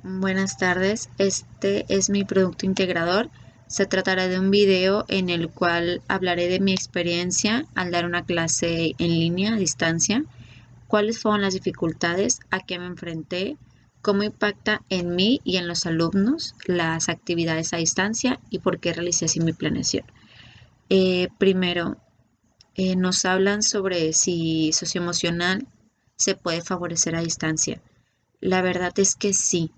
Buenas tardes, este es mi producto integrador. Se tratará de un video en el cual hablaré de mi experiencia al dar una clase en línea a distancia, cuáles fueron las dificultades, a qué me enfrenté, cómo impacta en mí y en los alumnos las actividades a distancia y por qué realicé así mi planeación. Primero, nos hablan sobre si socioemocional se puede favorecer a distancia. La verdad es que sí.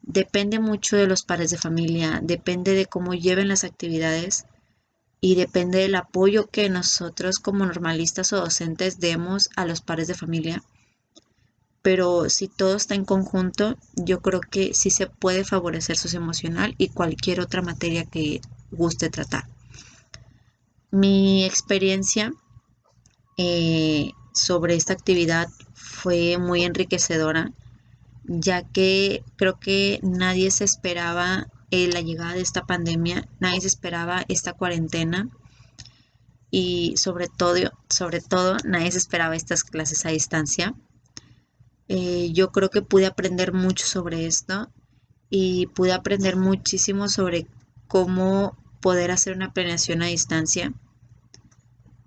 Depende mucho de los padres de familia, depende de cómo lleven las actividades y depende del apoyo que nosotros como normalistas o docentes demos a los padres de familia. Pero si todo está en conjunto, yo creo que sí se puede favorecer socioemocional y cualquier otra materia que guste tratar. Mi experiencia sobre esta actividad fue muy enriquecedora, ya que creo que nadie se esperaba la llegada de esta pandemia, nadie se esperaba esta cuarentena y sobre todo nadie se esperaba estas clases a distancia. Yo creo que pude aprender mucho sobre esto y pude aprender muchísimo sobre cómo poder hacer una planeación a distancia.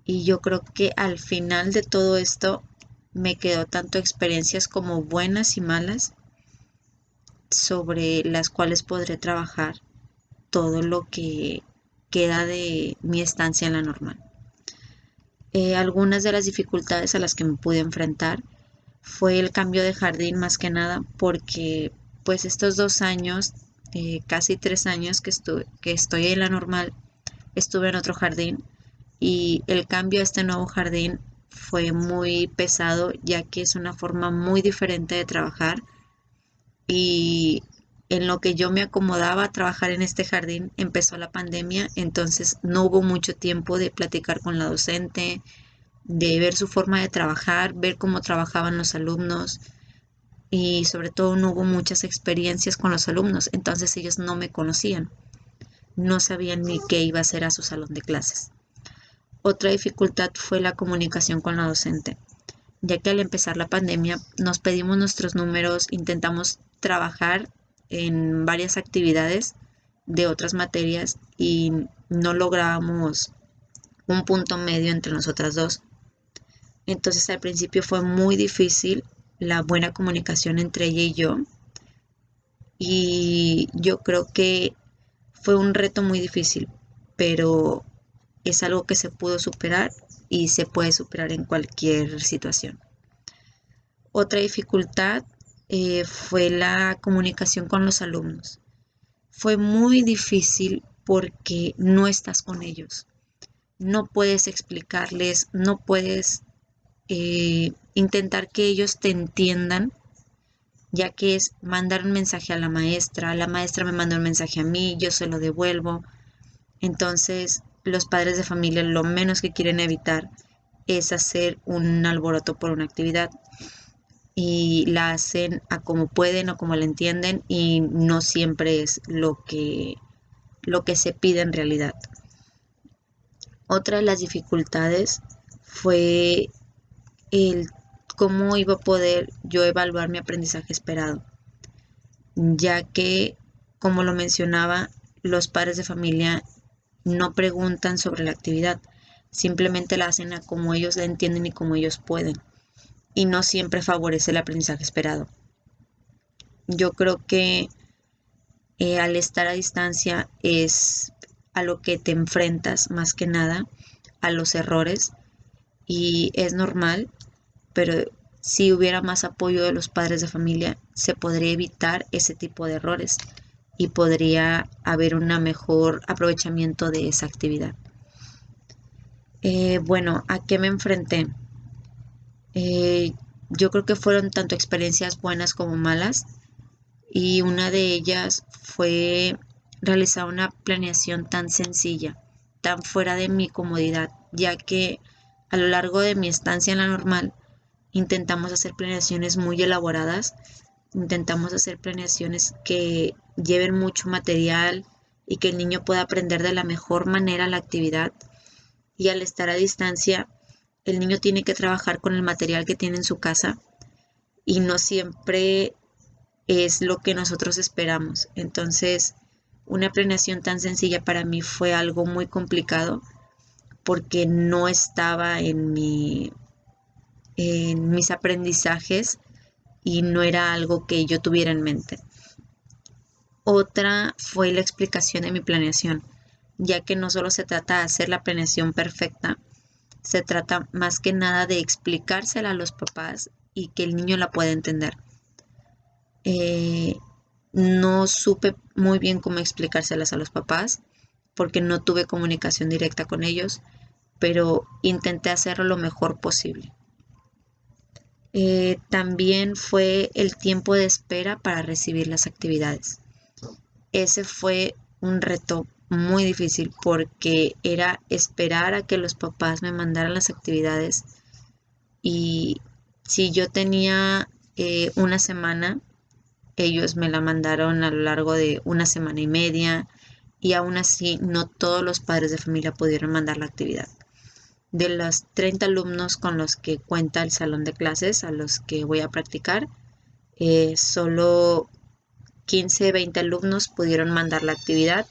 Y yo creo que al final de todo esto me quedó tanto experiencias como buenas y malas sobre las cuales podré trabajar todo lo que queda de mi estancia en la normal. Algunas de las dificultades a las que me pude enfrentar fue el cambio de jardín más que nada porque pues estos 2 años, casi 3 años que estoy en la normal, estuve en otro jardín y el cambio a este nuevo jardín fue muy pesado ya que es una forma muy diferente de trabajar y en lo que yo me acomodaba a trabajar en este jardín empezó la pandemia, entonces no hubo mucho tiempo de platicar con la docente, de ver su forma de trabajar, ver cómo trabajaban los alumnos y sobre todo no hubo muchas experiencias con los alumnos, entonces ellos no me conocían, no sabían ni qué iba a hacer a su salón de clases. Otra dificultad fue la comunicación con la docente, ya que al empezar la pandemia nos pedimos nuestros números, intentamos trabajar en varias actividades de otras materias y no lográbamos un punto medio entre nosotras dos. Entonces al principio fue muy difícil la buena comunicación entre ella y yo y yo creo que fue un reto muy difícil, pero es algo que se pudo superar y se puede superar en cualquier situación. Otra dificultad fue la comunicación con los alumnos. Fue muy difícil porque no estás con ellos. No puedes explicarles, no puedes intentar que ellos te entiendan, ya que es mandar un mensaje a la maestra me manda un mensaje a mí, yo se lo devuelvo. Entonces, los padres de familia lo menos que quieren evitar es hacer un alboroto por una actividad y la hacen a como pueden o como la entienden y no siempre es lo que se pide en realidad. Otra de las dificultades fue el cómo iba a poder yo evaluar mi aprendizaje esperado, ya que, como lo mencionaba, los padres de familia no preguntan sobre la actividad, simplemente la hacen a como ellos la entienden y como ellos pueden, y no siempre favorece el aprendizaje esperado. Yo creo que al estar a distancia es a lo que te enfrentas más que nada, a los errores, y es normal, pero si hubiera más apoyo de los padres de familia, se podría evitar ese tipo de errores y podría haber un mejor aprovechamiento de esa actividad. Bueno, ¿a qué me enfrenté? Eh, yo creo que fueron tanto experiencias buenas como malas y una de ellas fue realizar una planeación tan sencilla, tan fuera de mi comodidad, ya que a lo largo de mi estancia en la normal intentamos hacer planeaciones muy elaboradas, intentamos hacer planeaciones que lleven mucho material y que el niño pueda aprender de la mejor manera la actividad. Y al estar a distancia, el niño tiene que trabajar con el material que tiene en su casa y no siempre es lo que nosotros esperamos. Entonces, una planeación tan sencilla para mí fue algo muy complicado porque no estaba en mis aprendizajes y no era algo que yo tuviera en mente. Otra fue la explicación de mi planeación, ya que no solo se trata de hacer la planeación perfecta, se trata más que nada de explicársela a los papás y que el niño la pueda entender. Eh, no supe muy bien cómo explicárselas a los papás porque no tuve comunicación directa con ellos, pero intenté hacerlo lo mejor posible. También fue el tiempo de espera para recibir las actividades. Ese fue un reto muy difícil porque era esperar a que los papás me mandaran las actividades y si yo tenía una semana, ellos me la mandaron a lo largo de una semana y media y aún así no todos los padres de familia pudieron mandar la actividad. De los 30 alumnos con los que cuenta el salón de clases a los que voy a practicar, solo 15, 20 alumnos pudieron mandar la actividad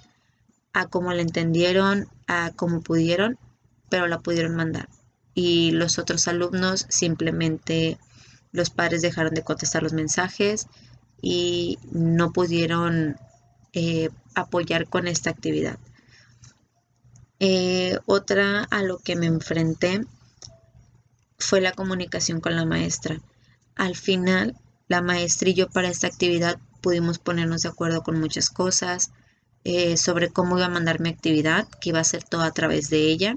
a como la entendieron, a como pudieron, pero la pudieron mandar. Y los otros alumnos simplemente los padres dejaron de contestar los mensajes y no pudieron apoyar con esta actividad. Otra a lo que me enfrenté fue la comunicación con la maestra. Al final, la maestra y yo para esta actividad pudimos ponernos de acuerdo con muchas cosas, sobre cómo iba a mandar mi actividad, que iba a ser todo a través de ella.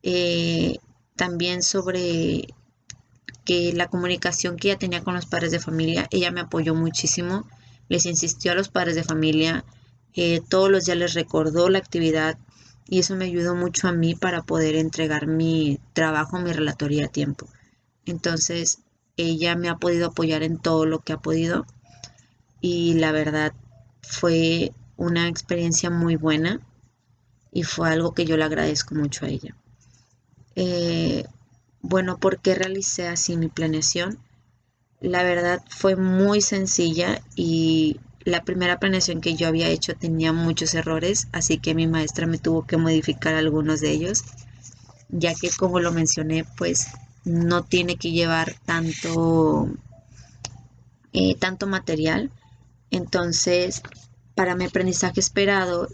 Eh, También sobre que la comunicación que ella tenía con los padres de familia, ella me apoyó muchísimo, les insistió a los padres de familia, todos los días les recordó la actividad y eso me ayudó mucho a mí para poder entregar mi trabajo, mi relatoría a tiempo. Entonces, ella me ha podido apoyar en todo lo que ha podido y la verdad fue una experiencia muy buena y fue algo que yo le agradezco mucho a ella. Eh, bueno, ¿por qué realicé así mi planeación? La verdad fue muy sencilla y la primera planeación que yo había hecho tenía muchos errores, así que mi maestra me tuvo que modificar algunos de ellos, ya que como lo mencioné, pues no tiene que llevar tanto material. Entonces, para mi aprendizaje esperado,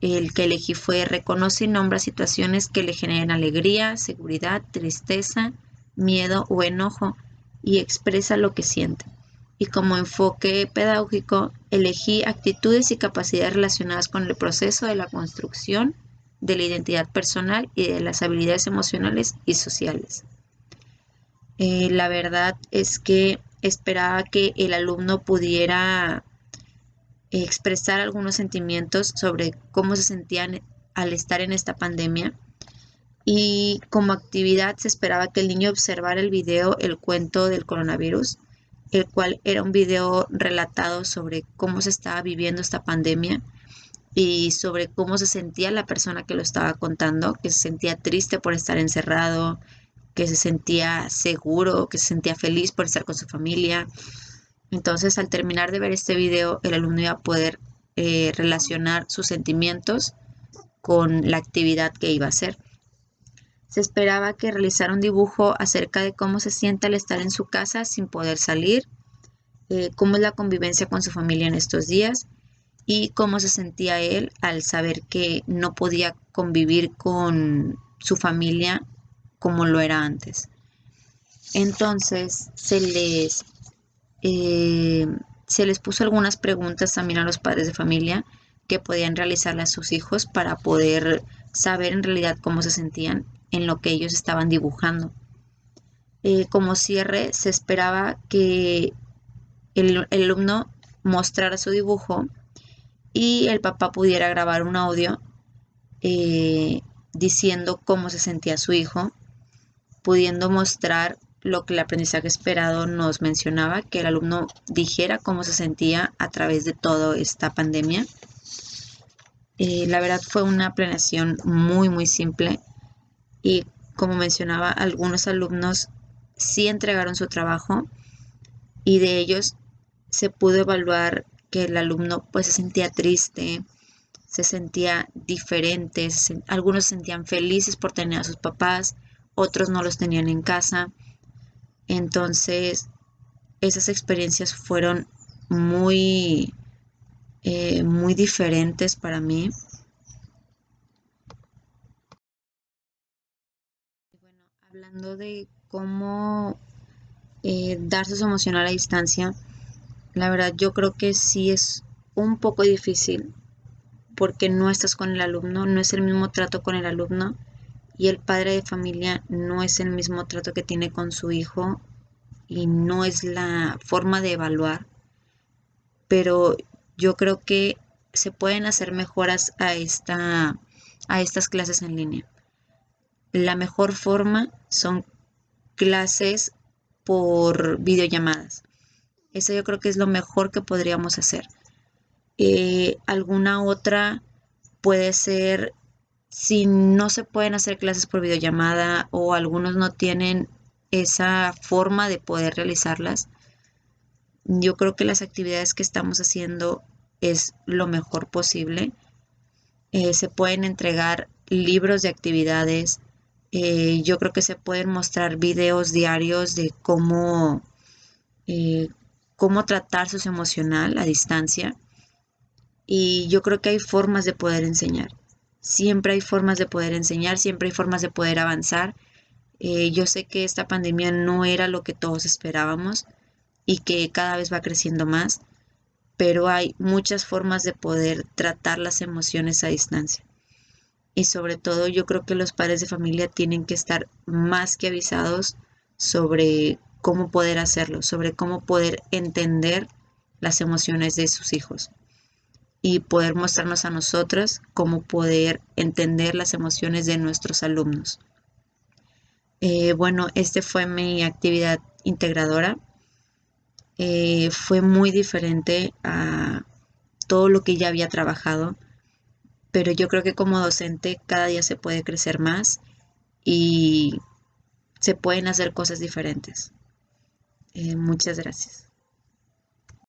el que elegí fue reconoce y nombra situaciones que le generen alegría, seguridad, tristeza, miedo o enojo y expresa lo que siente. Y como enfoque pedagógico, elegí actitudes y capacidades relacionadas con el proceso de la construcción de la identidad personal y de las habilidades emocionales y sociales. La verdad es que esperaba que el alumno pudiera expresar algunos sentimientos sobre cómo se sentían al estar en esta pandemia. Y como actividad se esperaba que el niño observara el video El cuento del coronavirus, el cual era un video relatado sobre cómo se estaba viviendo esta pandemia y sobre cómo se sentía la persona que lo estaba contando, que se sentía triste por estar encerrado, que se sentía seguro, que se sentía feliz por estar con su familia. Entonces, al terminar de ver este video, el alumno iba a poder relacionar sus sentimientos con la actividad que iba a hacer. Se esperaba que realizara un dibujo acerca de cómo se siente al estar en su casa sin poder salir, cómo es la convivencia con su familia en estos días y cómo se sentía él al saber que no podía convivir con su familia como lo era antes. Entonces eh, se les puso algunas preguntas también a los padres de familia que podían realizarle a sus hijos para poder saber en realidad cómo se sentían en lo que ellos estaban dibujando. Como cierre, se esperaba que el alumno mostrara su dibujo y el papá pudiera grabar un audio eh, diciendo cómo se sentía su hijo, pudiendo mostrar lo que el aprendizaje esperado nos mencionaba, que el alumno dijera cómo se sentía a través de toda esta pandemia. La verdad fue una planeación muy, muy simple y como mencionaba, algunos alumnos sí entregaron su trabajo y de ellos se pudo evaluar que el alumno pues se sentía triste, se sentía diferente, algunos se sentían felices por tener a sus papás, otros no los tenían en casa. Entonces, esas experiencias fueron muy, muy diferentes para mí. Y bueno, hablando de cómo darse su emoción a la distancia, la verdad yo creo que sí es un poco difícil porque no estás con el alumno, no es el mismo trato con el alumno y el padre de familia no es el mismo trato que tiene con su hijo y no es la forma de evaluar, pero yo creo que se pueden hacer mejoras a estas clases en línea. La mejor forma son clases por videollamadas. Eso yo creo que es lo mejor que podríamos hacer. Alguna otra puede ser si no se pueden hacer clases por videollamada o algunos no tienen esa forma de poder realizarlas. Yo creo que las actividades que estamos haciendo es lo mejor posible. Se pueden entregar libros de actividades. Yo creo que se pueden mostrar videos diarios de eh, cómo tratar su emocional a distancia. Y yo creo que hay formas de poder enseñar. Siempre hay formas de poder enseñar, siempre hay formas de poder avanzar. Yo sé que esta pandemia no era lo que todos esperábamos y que cada vez va creciendo más, pero hay muchas formas de poder tratar las emociones a distancia. Y sobre todo yo creo que los padres de familia tienen que estar más que avisados sobre cómo poder hacerlo, sobre cómo poder entender las emociones de sus hijos y poder mostrarnos a nosotras cómo poder entender las emociones de nuestros alumnos. Bueno, este fue mi actividad integradora. Fue muy diferente a todo lo que ya había trabajado, pero yo creo que como docente cada día se puede crecer más y se pueden hacer cosas diferentes. Muchas gracias.